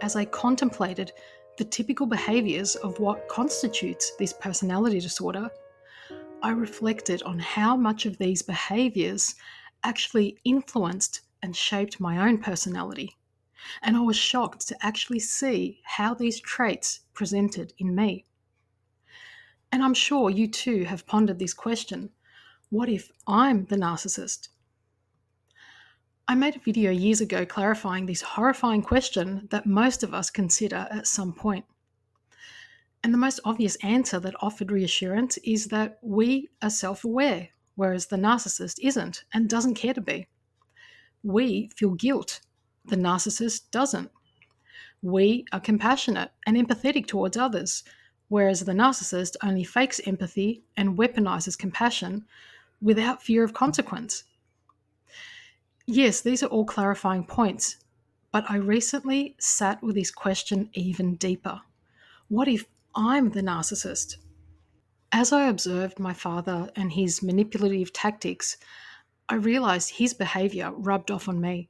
As I contemplated the typical behaviours of what constitutes this personality disorder, I reflected on how much of these behaviours actually influenced and shaped my own personality. And I was shocked to actually see how these traits presented in me. And I'm sure you too have pondered this question: what if I'm the narcissist? I made a video years ago clarifying this horrifying question that most of us consider at some point. And the most obvious answer that offered reassurance is that we are self aware, whereas the narcissist isn't and doesn't care to be. We feel guilt, the narcissist doesn't. We are compassionate and empathetic towards others, whereas the narcissist only fakes empathy and weaponizes compassion without fear of consequence. Yes, these are all clarifying points, but I recently sat with this question even deeper. What if I'm the narcissist? As I observed my father and his manipulative tactics, I realized his behavior rubbed off on me.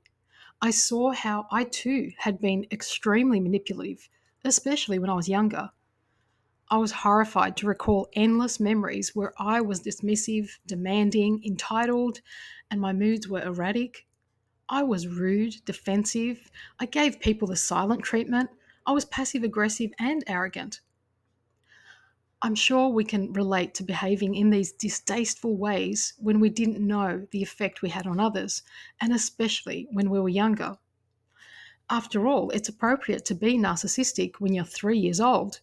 I saw how I too had been extremely manipulative, especially when I was younger. I was horrified to recall endless memories where I was dismissive, demanding, entitled, and my moods were erratic. I was rude, defensive. I gave people the silent treatment. I was passive aggressive and arrogant. I'm sure we can relate to behaving in these distasteful ways when we didn't know the effect we had on others, and especially when we were younger. After all, it's appropriate to be narcissistic when you're 3 years old.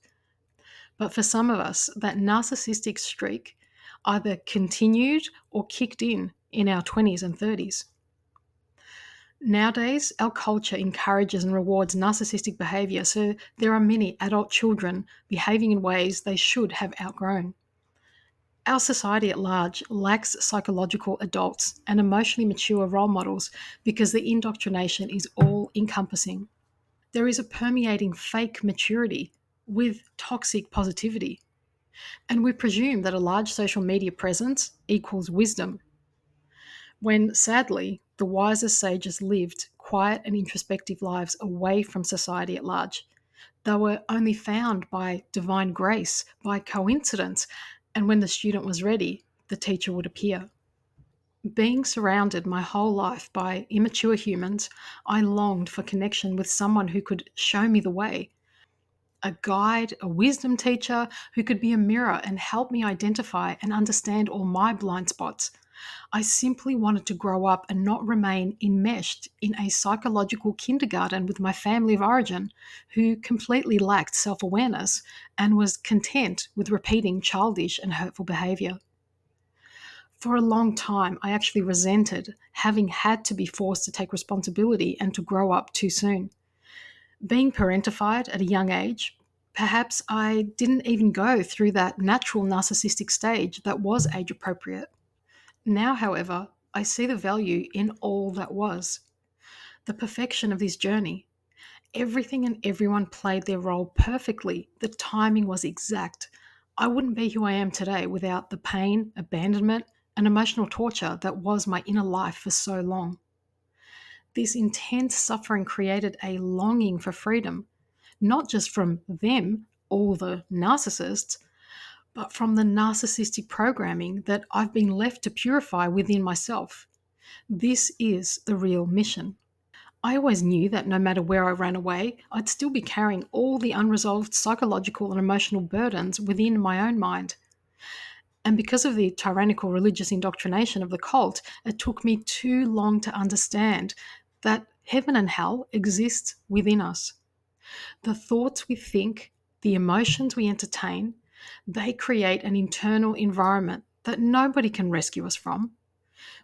But for some of us, that narcissistic streak either continued or kicked in our 20s and 30s. Nowadays, our culture encourages and rewards narcissistic behaviour, so there are many adult children behaving in ways they should have outgrown. Our society at large lacks psychological adults and emotionally mature role models because the indoctrination is all encompassing. There is a permeating fake maturity with toxic positivity, and we presume that a large social media presence equals wisdom, when sadly, the wisest sages lived quiet and introspective lives away from society at large. They were only found by divine grace, by coincidence, and when the student was ready, the teacher would appear. Being surrounded my whole life by immature humans, I longed for connection with someone who could show me the way. A guide, a wisdom teacher who could be a mirror and help me identify and understand all my blind spots. I simply wanted to grow up and not remain enmeshed in a psychological kindergarten with my family of origin, who completely lacked self awareness and was content with repeating childish and hurtful behaviour. For a long time, I actually resented having had to be forced to take responsibility and to grow up too soon. Being parentified at a young age, perhaps I didn't even go through that natural narcissistic stage that was age appropriate. Now, however, I see the value in all that was. The perfection of this journey. Everything and everyone played their role perfectly. The timing was exact. I wouldn't be who I am today without the pain, abandonment, and emotional torture that was my inner life for so long. This intense suffering created a longing for freedom, not just from them, all the narcissists, but from the narcissistic programming that I've been left to purify within myself. This is the real mission. I always knew that no matter where I ran away, I'd still be carrying all the unresolved psychological and emotional burdens within my own mind. And because of the tyrannical religious indoctrination of the cult, it took me too long to understand that heaven and hell exist within us. The thoughts we think, the emotions we entertain, they create an internal environment that nobody can rescue us from.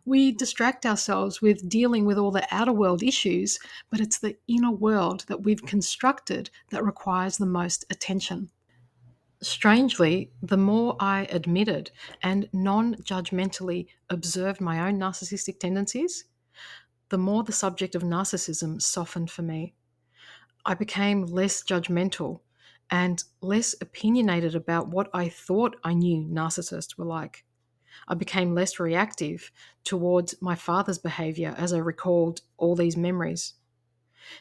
We distract ourselves with dealing with all the outer world issues, but it's the inner world that we've constructed that requires the most attention. Strangely, the more I admitted and non judgmentally observed my own narcissistic tendencies, the more the subject of narcissism softened for me. I became less judgmental and less opinionated about what I thought I knew narcissists were like. I became less reactive towards my father's behavior as I recalled all these memories.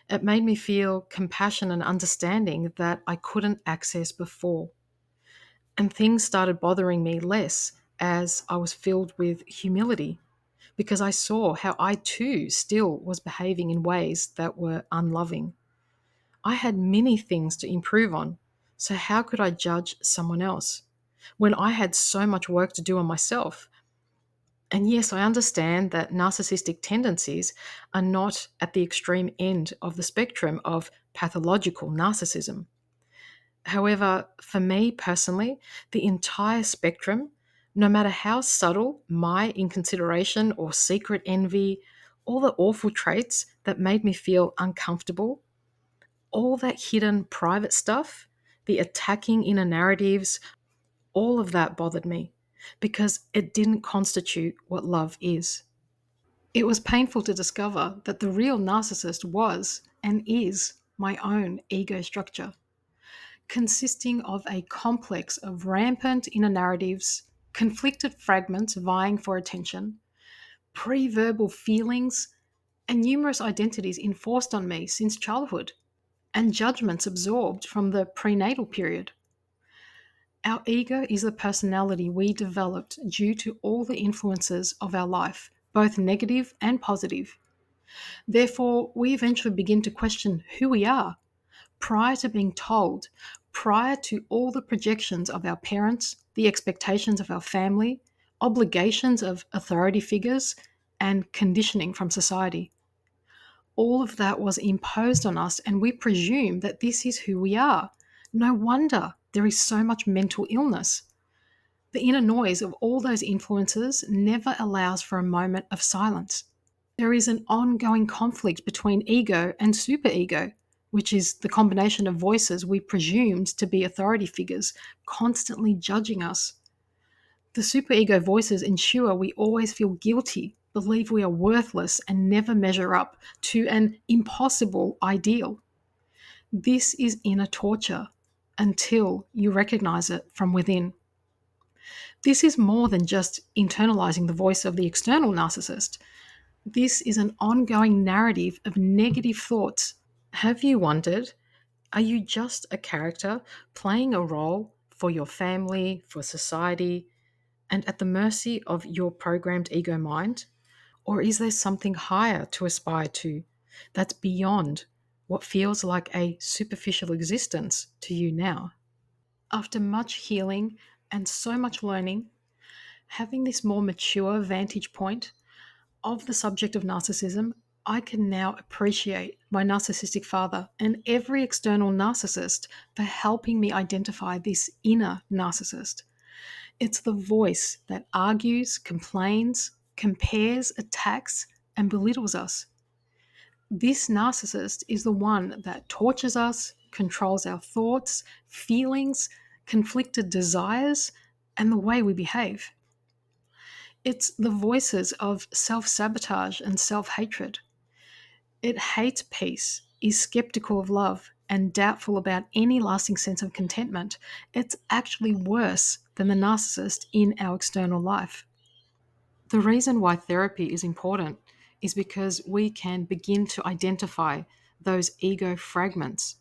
It made me feel compassion and understanding that I couldn't access before. And things started bothering me less as I was filled with humility because I saw how I too still was behaving in ways that were unloving. I had many things to improve on, so how could I judge someone else when I had so much work to do on myself? And yes, I understand that narcissistic tendencies are not at the extreme end of the spectrum of pathological narcissism. However, for me personally, the entire spectrum, no matter how subtle my inconsideration or secret envy, all the awful traits that made me feel uncomfortable, all that hidden private stuff, the attacking inner narratives, all of that bothered me because it didn't constitute what love is. It was painful to discover that the real narcissist was and is my own ego structure, consisting of a complex of rampant inner narratives, conflicted fragments vying for attention, pre verbal feelings, and numerous identities enforced on me since childhood, and judgments absorbed from the prenatal period. Our ego is the personality we developed due to all the influences of our life, both negative and positive. Therefore, we eventually begin to question who we are prior to being told, prior to all the projections of our parents, the expectations of our family, obligations of authority figures, and conditioning from society. All of that was imposed on us, and we presume that this is who we are. No wonder there is so much mental illness. The inner noise of all those influences never allows for a moment of silence. There is an ongoing conflict between ego and superego, which is the combination of voices we presumed to be authority figures constantly judging us. The superego voices ensure we always feel guilty, believe we are worthless, and never measure up to an impossible ideal. This is inner torture until you recognize it from within. This is more than just internalizing the voice of the external narcissist. This is an ongoing narrative of negative thoughts. Have you wondered, are you just a character playing a role for your family, for society, and at the mercy of your programmed ego mind? Or is there something higher to aspire to that's beyond what feels like a superficial existence to you now? After much healing and so much learning, having this more mature vantage point of the subject of narcissism, I can now appreciate my narcissistic father and every external narcissist for helping me identify this inner narcissist. It's the voice that argues, complains, compares, attacks, and belittles us. This narcissist is the one that tortures us, controls our thoughts, feelings, conflicted desires, and the way we behave. It's the voices of self sabotage and self hatred. It hates peace, is skeptical of love, and doubtful about any lasting sense of contentment. It's actually worse than the narcissist in our external life. The reason why therapy is important is because we can begin to identify those ego fragments.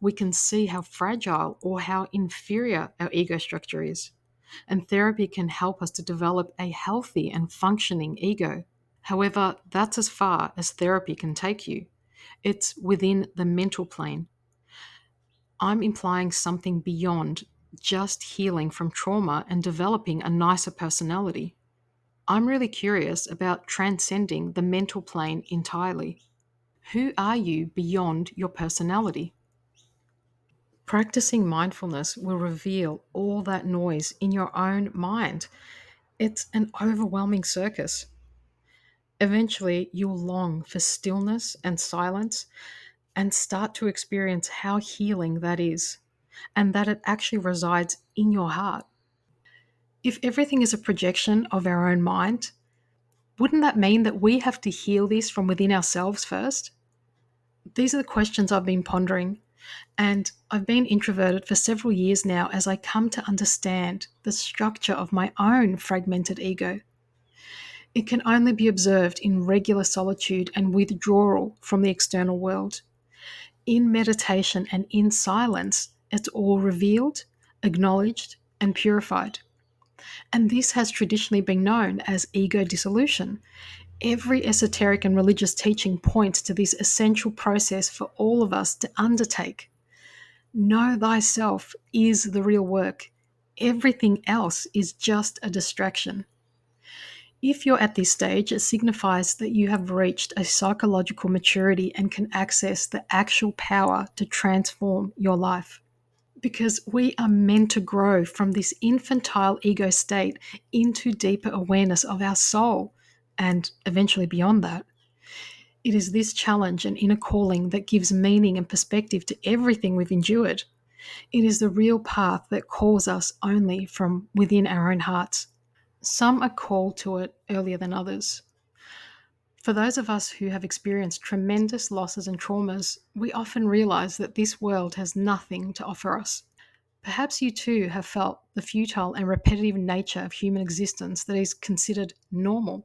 We can see how fragile or how inferior our ego structure is. And therapy can help us to develop a healthy and functioning ego. However, that's as far as therapy can take you. It's within the mental plane. I'm implying something beyond just healing from trauma and developing a nicer personality. I'm really curious about transcending the mental plane entirely. Who are you beyond your personality? Practicing mindfulness will reveal all that noise in your own mind. It's an overwhelming circus. Eventually, you'll long for stillness and silence and start to experience how healing that is, and that it actually resides in your heart. If everything is a projection of our own mind, wouldn't that mean that we have to heal this from within ourselves first? These are the questions I've been pondering, and I've been introverted for several years now as I come to understand the structure of my own fragmented ego. It can only be observed in regular solitude and withdrawal from the external world. In meditation and in silence, it's all revealed, acknowledged, and purified. And this has traditionally been known as ego dissolution. Every esoteric and religious teaching points to this essential process for all of us to undertake. Know thyself is the real work. Everything else is just a distraction. If you're at this stage, it signifies that you have reached a psychological maturity and can access the actual power to transform your life. Because we are meant to grow from this infantile ego state into deeper awareness of our soul and eventually beyond that. It is this challenge and inner calling that gives meaning and perspective to everything we've endured. It is the real path that calls us only from within our own hearts. Some are called to it earlier than others. For those of us who have experienced tremendous losses and traumas, we often realize that this world has nothing to offer us. Perhaps you too have felt the futile and repetitive nature of human existence that is considered normal.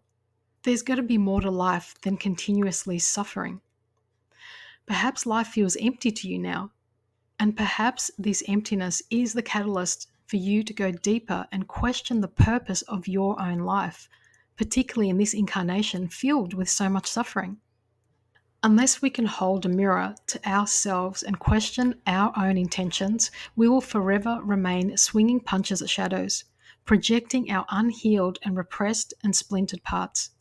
There's got to be more to life than continuously suffering. Perhaps life feels empty to you now, and perhaps this emptiness is the catalyst for you to go deeper and question the purpose of your own life, particularly in this incarnation filled with so much suffering. Unless we can hold a mirror to ourselves and question our own intentions, we will forever remain swinging punches at shadows, projecting our unhealed and repressed and splintered parts.